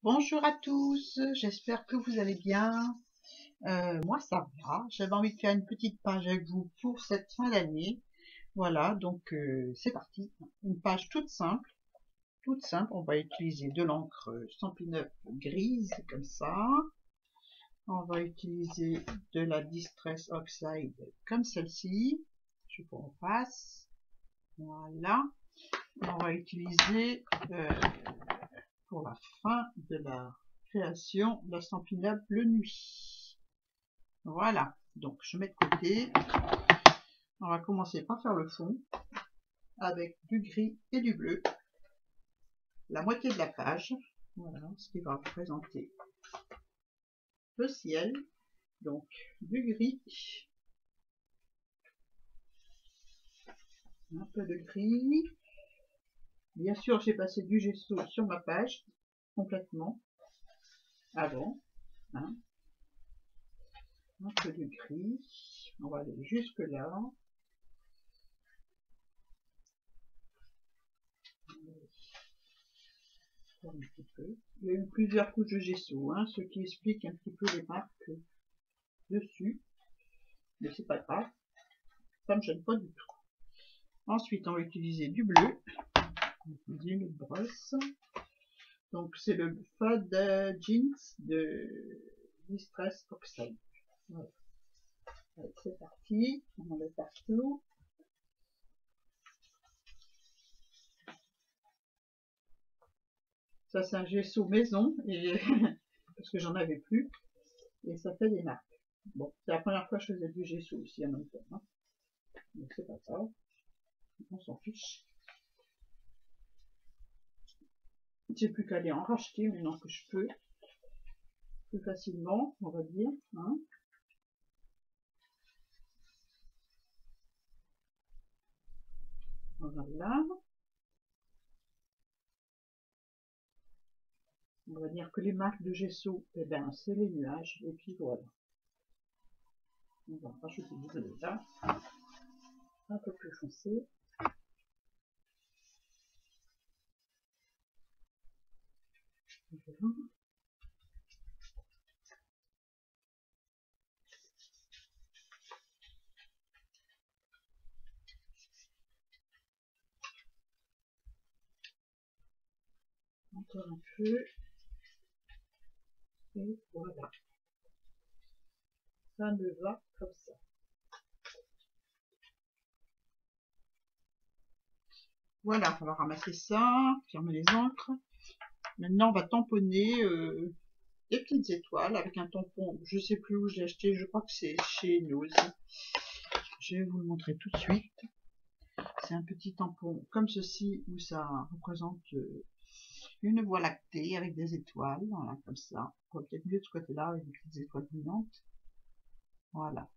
Bonjour à tous, j'espère que vous allez bien. Moi ça va, j'avais envie de faire une petite page avec vous pour cette fin d'année. Voilà, donc c'est parti. Une page toute simple. On va utiliser de l'encre Stampin' Up grise, comme ça. On va utiliser de la Distress Oxide, comme celle-ci. Je vous en passe. Voilà. On va utiliser pour la fin de la création de la Stampin' Up Bleu Nuit. Voilà, donc je mets de côté. On va commencer par faire le fond avec du gris et du bleu. La moitié de la page, voilà ce qui va représenter le ciel. Donc du gris, un peu de gris. Bien sûr, j'ai passé du gesso sur ma page complètement avant. Hein. Un peu de gris. On va aller jusque là. Un petit peu. Il y a eu plusieurs couches de gesso, hein, ce qui explique un petit peu les marques dessus. Mais c'est pas grave. Ça me gêne pas du tout. Ensuite, on va utiliser du bleu. On va utiliser une brosse. Donc, c'est le Fad Jeans de Distress Oxide. Voilà. Allez, c'est parti. On en met partout. Ça, c'est un gesso maison, et parce que j'en avais plus. Et ça fait des marques. Bon, c'est la première fois que je faisais du gesso aussi en même temps. Hein. Donc, c'est pas grave. On s'en fiche. J'ai plus qu'à aller en racheter maintenant que je peux plus facilement, on va dire. Hein. Voilà. On va dire que les marques de gesso, eh ben, c'est les nuages. Et puis voilà. On va rajouter du bleu là. Un peu plus foncé. Voilà. Encore un peu. Et voilà. Ça me va comme ça. Voilà, on va ramasser ça, fermer les encres. Maintenant, on va tamponner des petites étoiles avec un tampon. Je sais plus où je l'ai acheté, je crois que c'est chez Nose. Je vais vous le montrer tout de suite. C'est un petit tampon comme ceci où ça représente une voie lactée avec des étoiles, voilà, comme ça. On va peut-être mieux de ce côté-là avec des petites étoiles brillantes. Voilà.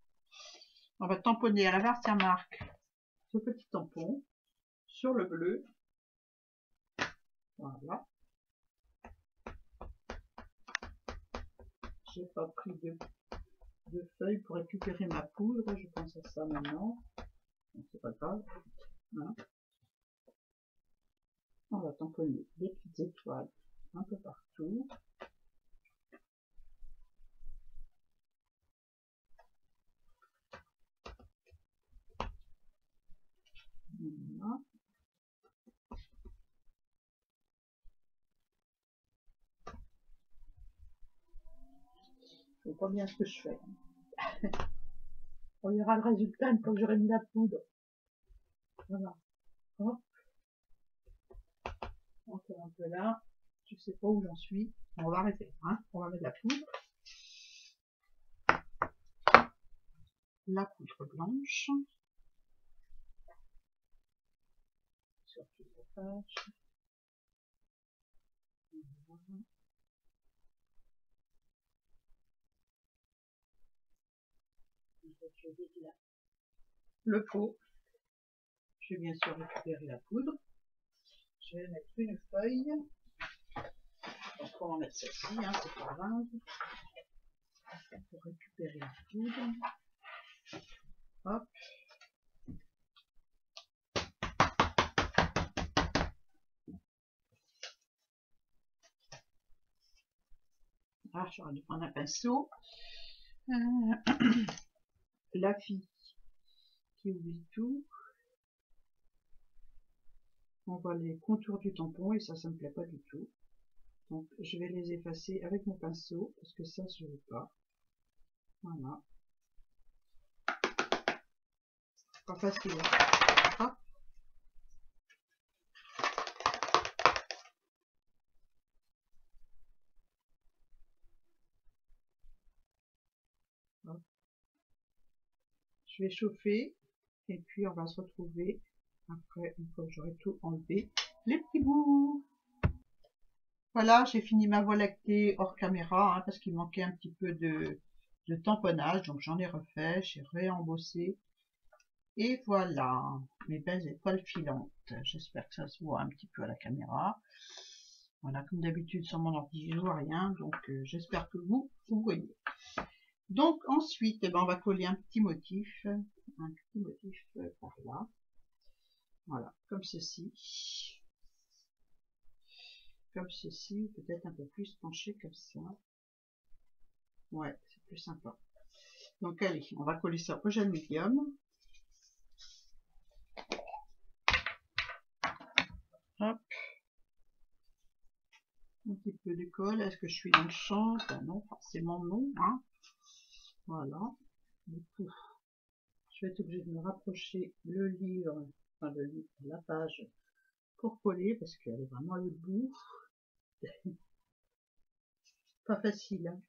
On va tamponner à la Versamark ce petit tampon sur le bleu. Voilà. J'ai pas pris de feuilles pour récupérer ma poudre. Je pense à ça maintenant. C'est pas grave. Hein. On va tamponner des petites étoiles un peu partout. Voilà. Je vois pas bien ce que je fais. On verra le résultat une fois que j'aurai mis la poudre. Voilà. Hop. Encore un peu là. Je sais pas où j'en suis. On va arrêter. Hein. On va mettre la poudre. La poudre blanche. Sur toute la page. Voilà. Le pot. Je vais bien sûr récupérer la poudre. Je vais mettre une feuille. Donc on va mettre celle-ci, hein, c'est pas grave. Pour récupérer la poudre. Hop. Ah, j'aurais dû prendre un pinceau. La fille qui oublie tout. On voit les contours du tampon et ça me plaît pas du tout. Donc je vais les effacer avec mon pinceau parce que ça je veux pas. Voilà. Pas facile. Hop. Hop. Je vais chauffer et puis on va se retrouver après une fois que j'aurai tout enlevé les petits bouts. Voilà, j'ai fini ma voie lactée hors caméra hein, parce qu'il manquait un petit peu de tamponnage, donc j'en ai refait, j'ai réembossé. Et voilà, mes belles étoiles filantes. J'espère que ça se voit un petit peu à la caméra. Voilà, comme d'habitude sur mon ordi, je vois rien, donc j'espère que vous voyez. Donc ensuite, eh ben, on va coller un petit motif par là. Voilà, comme ceci. Comme ceci, ou peut-être un peu plus penché comme ça. Ouais, c'est plus sympa. Donc allez, on va coller ça au gel médium. Hop. Un petit peu de colle. Est-ce que je suis dans le champ? Ben non, forcément non. Hein. Voilà. Du coup, je vais être obligée de me rapprocher le livre, enfin le livre, la page, pour coller, parce qu'elle est vraiment à l'autre bout. Pas facile. Hein.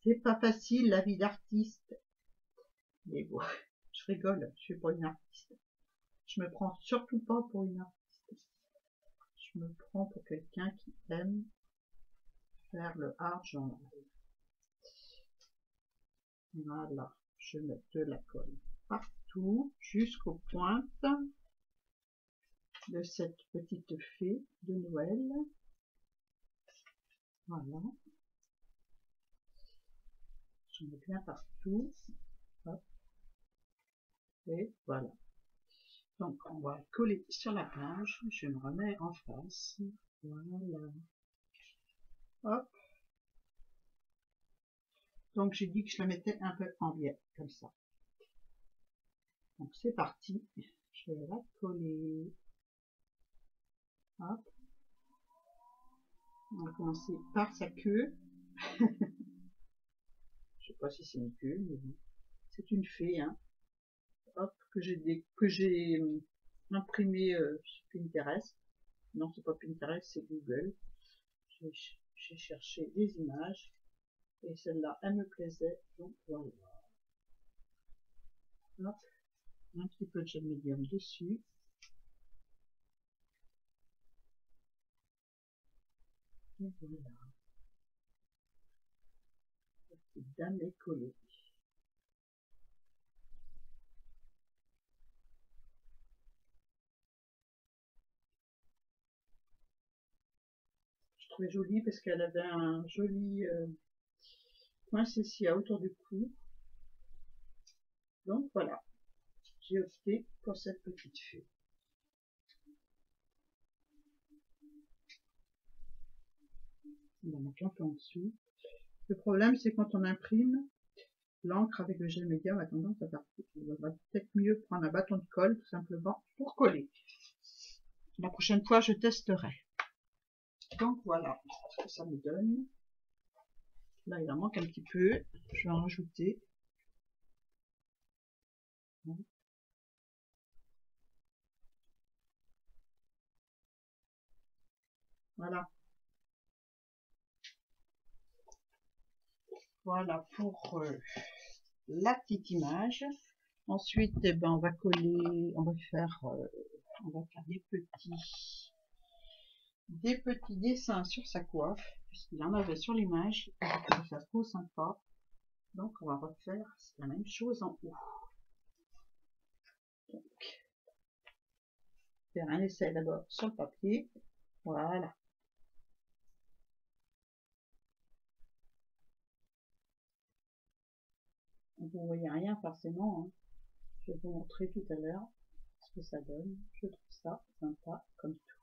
C'est pas facile la vie d'artiste. Mais bon, je rigole, je suis pas une artiste. Je me prends surtout pas pour une artiste. Je me prends pour quelqu'un qui aime faire le art journal. Voilà, je mets de la colle partout jusqu'aux pointes de cette petite fée de Noël. Voilà. Je mets bien partout. Hop. Et voilà. Donc on va coller sur la page. Je me remets en face. Voilà. Hop. Donc j'ai dit que je la mettais un peu en biais, comme ça. Donc c'est parti. Je vais la coller. Hop. On va commencer par sa queue. Je sais pas si c'est une queue, mais bon. C'est une fée, hein. Hop, que j'ai imprimé sur Pinterest. Non, c'est pas Pinterest, c'est Google. J'ai cherché des images et celle-là, elle me plaisait, donc voilà. Hop, un petit peu de gel médium dessus. Et voilà. C'est bien collé. Je trouvais joli parce qu'elle avait un joli point cécia autour du cou. Donc voilà, j'ai opté pour cette petite fée. On en manque un peu en dessous. Le problème, c'est quand on imprime, l'encre avec le gel médium a tendance à partir. Il vaudrait peut-être mieux prendre un bâton de colle, tout simplement, pour coller. La prochaine fois, je testerai. Donc voilà ce que ça me donne. Là, il en manque un petit peu. Je vais en rajouter. Voilà. Voilà pour la petite image. Ensuite, eh ben, on va coller, on va faire des petits dessins sur sa coiffe, puisqu'il en avait sur l'image. Ça se trouve sympa. Donc, on va refaire la même chose en haut. Donc, faire un essai d'abord sur le papier. Voilà. Vous voyez rien forcément. Hein. Je vais vous montrer tout à l'heure ce que ça donne. Je trouve ça sympa comme tout.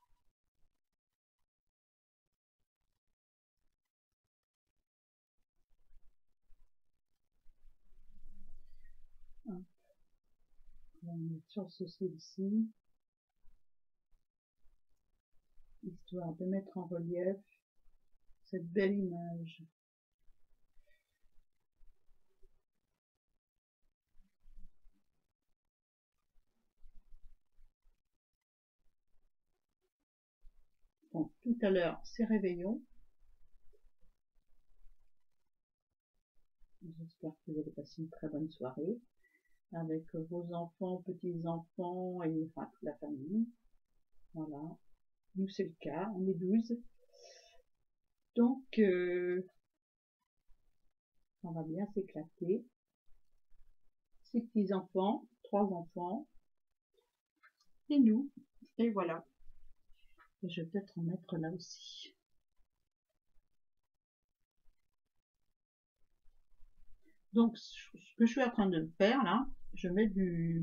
sur ceci, histoire de mettre en relief cette belle image. Donc, tout à l'heure, c'est réveillon. J'espère que vous allez passer une très bonne soirée avec vos enfants, petits-enfants et enfin toute la famille. Voilà. Nous, c'est le cas. On est 12. Donc, on va bien s'éclater. 6 petits-enfants, 3 enfants. Et nous. Et voilà. Et je vais peut-être en mettre là aussi. Donc, ce que je suis en train de faire là, je mets de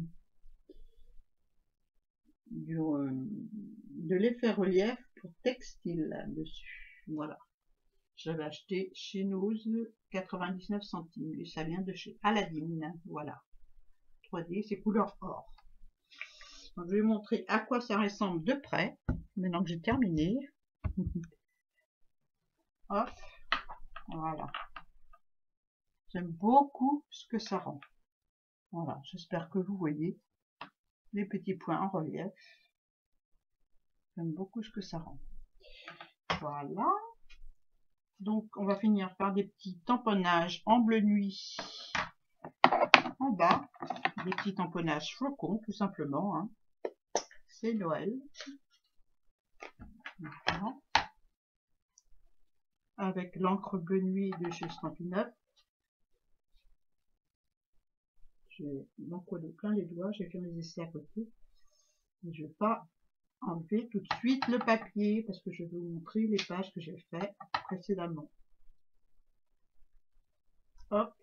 l'effet relief pour textile là-dessus. Voilà. J'avais acheté chez Noz 99 centimes et ça vient de chez Aladdin. Voilà. 3D, c'est couleur or. Donc, je vais vous montrer à quoi ça ressemble de près. Maintenant que j'ai terminé. Hop. Voilà. J'aime beaucoup ce que ça rend. Voilà. J'espère que vous voyez les petits points en relief. J'aime beaucoup ce que ça rend. Voilà. Donc, on va finir par des petits tamponnages en bleu nuit en bas. Des petits tamponnages flocons, tout simplement. Hein. C'est Noël. Voilà. Avec l'encre bleu nuit de chez Stampin' Up. Je vais m'en coller plein les doigts. J'ai fait mes essais à côté. Mais je ne vais pas enlever tout de suite le papier parce que je vais vous montrer les pages que j'ai fait précédemment. Hop.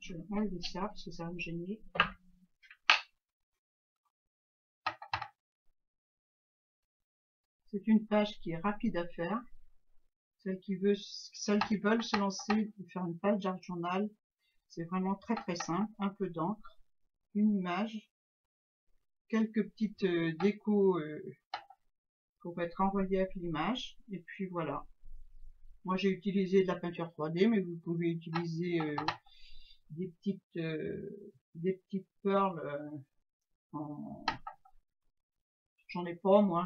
Je vais enlever ça parce que ça va me gêner. C'est une page qui est rapide à faire. Celles qui veulent se lancer et faire une page d'art journal, c'est vraiment très très simple. Un peu d'encre, une image, quelques petites décos pour mettre en relief l'image, et puis voilà. Moi j'ai utilisé de la peinture 3D, mais vous pouvez utiliser des petites perles. J'en ai pas, moi,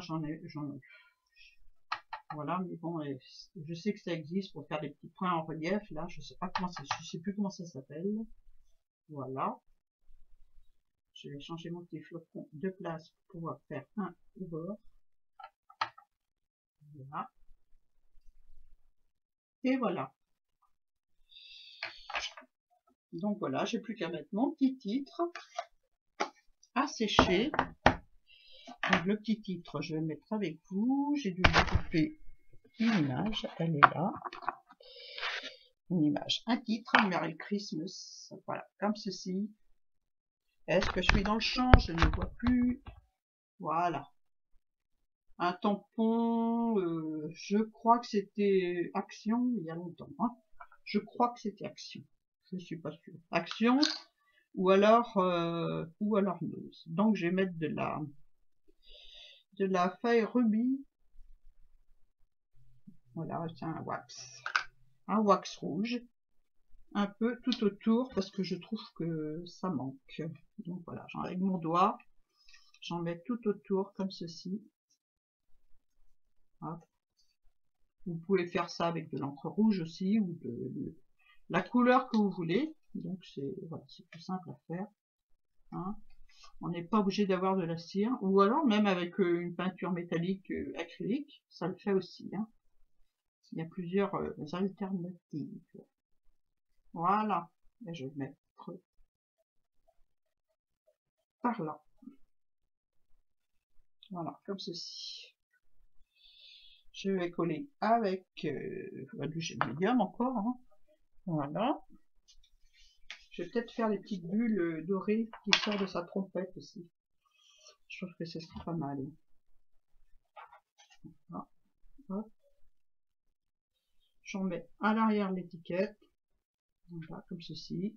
voilà, mais bon, je sais que ça existe pour faire des petits points en relief. Là, je sais plus comment ça s'appelle. Voilà. Je vais changer mon petit flocon de place pour pouvoir faire un au bord. Voilà. Et voilà. Donc voilà, j'ai plus qu'à mettre mon petit titre à sécher. Donc le petit titre, je vais le mettre avec vous. J'ai dû découper une image, elle est là. Une image, un titre, Merry Christmas. Voilà, comme ceci. Est-ce que je suis dans le champ? Je ne vois plus. Voilà. Un tampon, je crois que c'était Action, il y a longtemps. Hein. Je crois que c'était Action. Je suis pas sûre. Action, ou alors Noz. Donc je vais mettre de la feuille rubis. Voilà, c'est un wax rouge. Un peu tout autour parce que je trouve que ça manque. Donc voilà, avec mon doigt, j'en mets tout autour comme ceci. Hop. Vous pouvez faire ça avec de l'encre rouge aussi ou de la couleur que vous voulez. Donc c'est voilà, c'est plus simple à faire. Hein. On n'est pas obligé d'avoir de la cire ou alors même avec une peinture métallique acrylique, ça le fait aussi. Hein. Il y a plusieurs alternatives. Voilà, et je vais mettre par là. Voilà, comme ceci. Je vais coller avec du gel médium encore. Hein. Voilà. Je vais peut-être faire les petites bulles dorées qui sortent de sa trompette aussi. Je trouve que ce serait pas mal. Voilà. Hop. J'en mets à l'arrière de l'étiquette, voilà, comme ceci.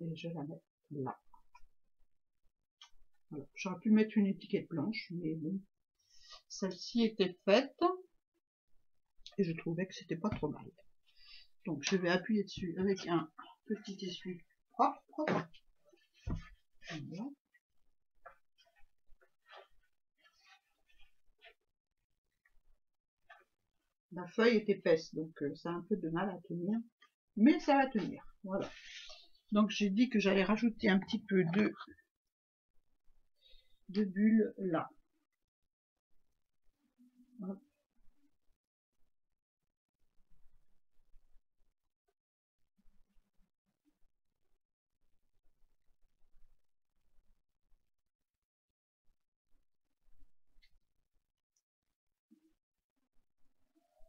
Et je la mets là. Voilà. J'aurais pu mettre une étiquette blanche, mais bon, celle-ci était faite et je trouvais que c'était pas trop mal. Donc je vais appuyer dessus avec un petit essuie propre. Voilà. La feuille est épaisse, donc ça a un peu de mal à tenir, mais ça va tenir. Voilà. Donc j'ai dit que j'allais rajouter un petit peu de bulles là. Hop.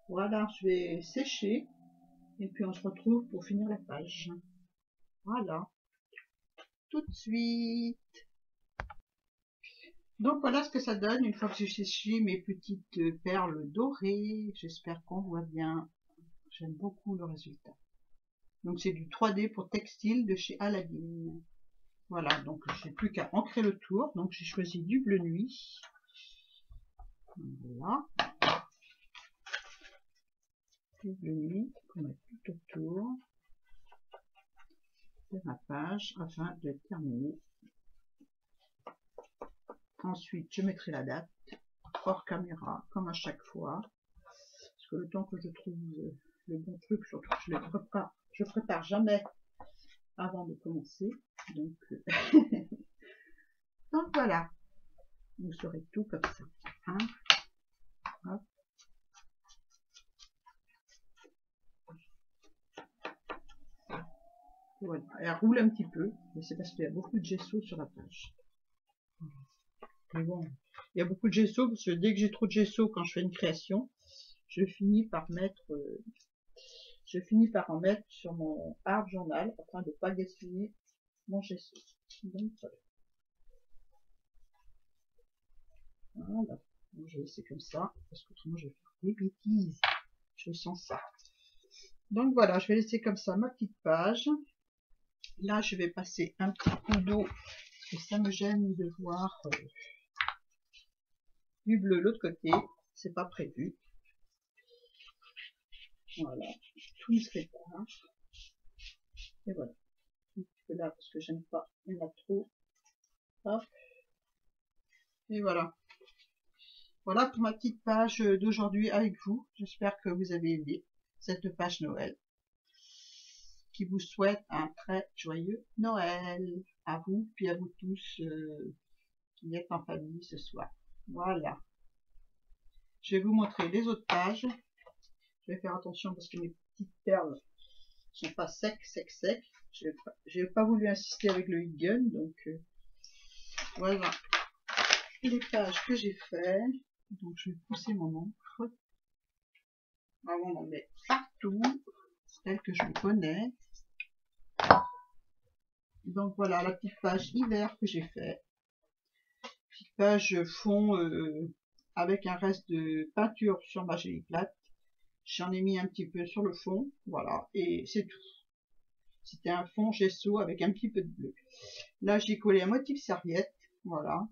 Voilà, je vais sécher et puis on se retrouve pour finir la page. Voilà, tout de suite. Donc voilà ce que ça donne une fois que j'ai séché mes petites perles dorées. J'espère qu'on voit bien. J'aime beaucoup le résultat. Donc c'est du 3D pour textile de chez Aladdin. Voilà, donc j'ai plus qu'à ancrer le tour. Donc j'ai choisi du bleu nuit. Voilà. Du bleu nuit pour mettre tout autour de ma page afin de terminer. Ensuite, je mettrai la date hors caméra, comme à chaque fois. Parce que le temps que je trouve le bon truc, surtout que je prépare jamais avant de commencer. Donc, donc voilà. Vous saurez tout comme ça. Hein, hop. Voilà. Elle roule un petit peu, mais c'est parce qu'il y a beaucoup de gesso sur la page. Mais bon, il y a beaucoup de gesso parce que dès que j'ai trop de gesso quand je fais une création, je finis par en mettre sur mon art journal afin de ne pas gaspiller mon gesso. Donc voilà. Donc, je vais laisser comme ça parce qu'autrement je vais faire des bêtises. Je sens ça. Donc voilà, je vais laisser comme ça ma petite page. Là, je vais passer un petit coup d'eau parce que ça me gêne de voir du bleu de l'autre côté. C'est pas prévu. Voilà, tout se prépare. Et voilà. Un petit peu là parce que j'aime pas, il y en a trop. Hop. Et voilà. Voilà pour ma petite page d'aujourd'hui avec vous. J'espère que vous avez aimé cette page Noël. Qui vous souhaite un très joyeux Noël à vous, puis à vous tous qui êtes en famille ce soir. Voilà. Je vais vous montrer les autres pages. Je vais faire attention parce que mes petites perles sont pas secs. J'ai pas voulu insister avec le heat gun, donc voilà les pages que j'ai fait. Donc je vais pousser mon encre avant d'en mettre partout, telle que je le connais. Donc voilà la petite page hiver que j'ai fait. Petite page fond avec un reste de peinture sur ma gelée plate. J'en ai mis un petit peu sur le fond, voilà, et c'est tout. C'était un fond gesso avec un petit peu de bleu. Là j'ai collé un motif serviette, voilà.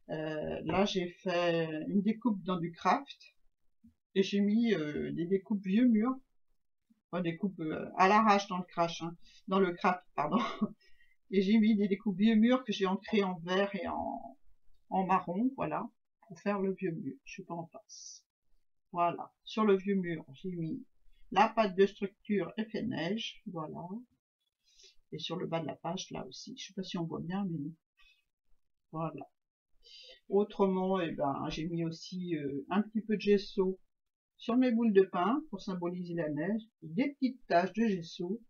Là j'ai fait une découpe dans du craft et j'ai mis des découpes vieux murs, enfin des coupes à l'arrache dans le crash, hein, dans le craft pardon. Et j'ai mis des découpes vieux murs que j'ai ancrées en vert et en marron, voilà, pour faire le vieux mur. Je suis pas en face. Voilà, sur le vieux mur j'ai mis la pâte de structure effet neige, voilà. Et sur le bas de la page là aussi, je sais pas si on voit bien, mais voilà. Autrement, eh ben, j'ai mis aussi un petit peu de gesso sur mes boules de pain pour symboliser la neige, des petites taches de gesso,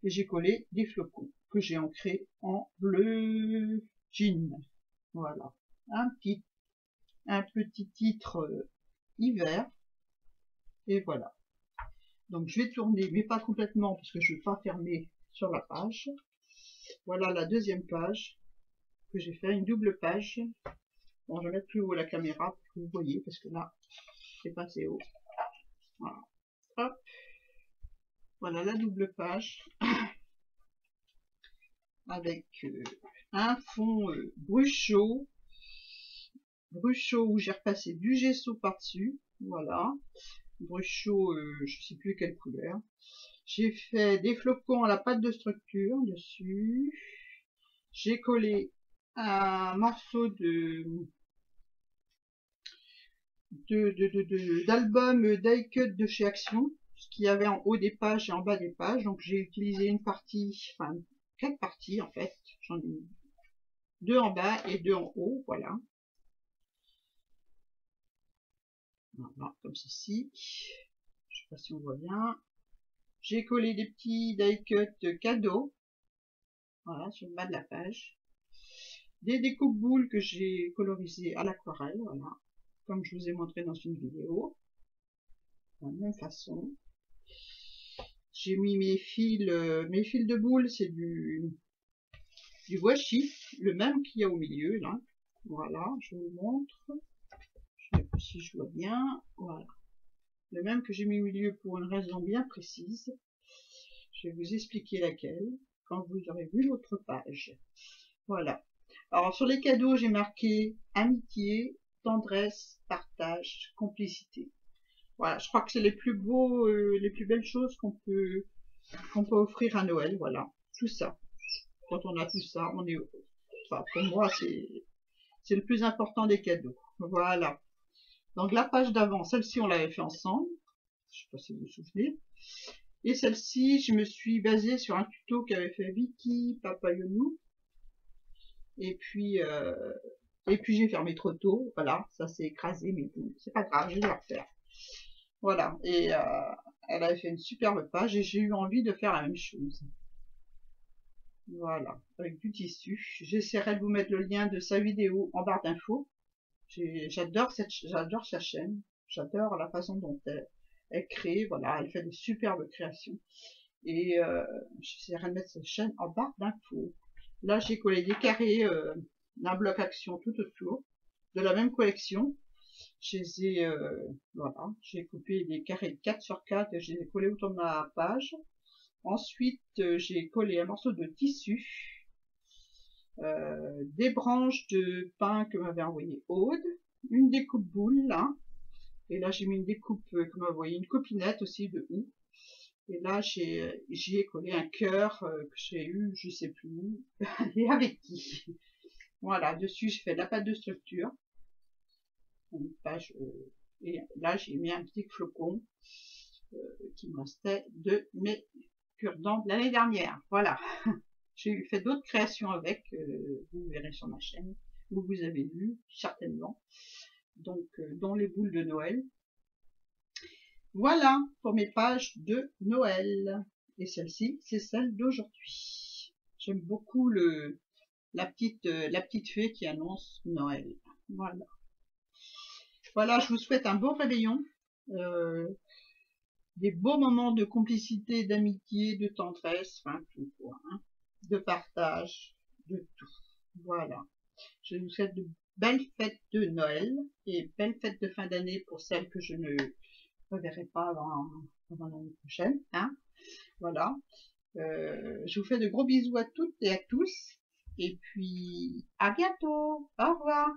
et j'ai collé des flocons que j'ai ancrés en bleu jean. Voilà, un petit titre hiver, et voilà. Donc je vais tourner, mais pas complètement parce que je ne vais pas fermer sur la page. Voilà la deuxième page que j'ai fait, une double page Bon, je vais mettre plus haut la caméra pour que vous voyez, parce que là, c'est pas assez haut. Voilà. Hop. Voilà la double page. Avec un fond bruchot où j'ai repassé du gesso par-dessus. Voilà. Bruchot, je sais plus quelle couleur. J'ai fait des flocons à la pâte de structure dessus. J'ai collé un morceau d'album die cut de chez Action, ce qu'il y avait en haut des pages et en bas des pages. Donc j'ai utilisé une partie, enfin 4 parties en fait. J'en ai mis 2 en bas et 2 en haut, voilà. Voilà, comme ceci. Je sais pas si on voit bien. J'ai collé des petits die cut cadeaux, voilà, sur le bas de la page. Des découpes boules que j'ai colorisées à l'aquarelle, voilà, comme je vous ai montré dans une vidéo. De la même façon. J'ai mis mes fils de boules, c'est du washi, le même qu'il y a au milieu, là. Voilà, je vous montre. Je sais pas si je vois bien. Voilà. Le même que j'ai mis au milieu pour une raison bien précise. Je vais vous expliquer laquelle quand vous aurez vu l'autre page. Voilà. Alors sur les cadeaux, j'ai marqué amitié, tendresse, partage, complicité. Voilà, je crois que c'est les plus beaux, les plus belles choses qu'on peut offrir à Noël. Voilà, tout ça. Quand on a tout ça, on est heureux. Enfin, pour moi, c'est le plus important des cadeaux. Voilà. Donc la page d'avant, celle-ci, on l'avait fait ensemble. Je sais pas si vous vous souvenez. Et celle-ci, je me suis basée sur un tuto qu'avait fait Vicky Papayonou. Et puis j'ai fermé trop tôt. Voilà, ça s'est écrasé, mais c'est pas grave, je vais le refaire. Voilà, et elle avait fait une superbe page et j'ai eu envie de faire la même chose. Voilà, avec du tissu. J'essaierai de vous mettre le lien de sa vidéo en barre d'infos. J'adore sa chaîne. J'adore la façon dont elle crée. Voilà, elle fait de superbes créations. Et j'essaierai de mettre sa chaîne en barre d'infos. Là, j'ai collé des carrés d'un bloc action tout autour de la même collection. Voilà, j'ai coupé des carrés de 4 sur 4 et je les ai collés autour de ma page. Ensuite, j'ai collé un morceau de tissu, des branches de pin que m'avait envoyé Aude, une découpe boule là, et là j'ai mis une découpe que m'a envoyé une copinette aussi de houx. Et là j'y ai collé un cœur que j'ai eu, je sais plus où, et avec qui. Voilà, dessus j'ai fait de la pâte de structure. Une page, et là j'ai mis un petit flocon qui me restait de mes cure-dents de l'année dernière. Voilà. J'ai fait d'autres créations avec, vous verrez sur ma chaîne, où vous avez vu certainement. Donc, dont les boules de Noël. Voilà pour mes pages de Noël. Et celle-ci, c'est celle d'aujourd'hui. J'aime beaucoup la petite fée qui annonce Noël. Voilà. Voilà, je vous souhaite un bon réveillon. Des beaux moments de complicité, d'amitié, de tendresse, enfin tout quoi, hein, de partage, de tout. Voilà. Je vous souhaite de belles fêtes de Noël et belles fêtes de fin d'année pour celles que je ne reverrai pas avant l'année prochaine. Hein. Voilà. Je vous fais de gros bisous à toutes et à tous. Et puis, à bientôt. Au revoir.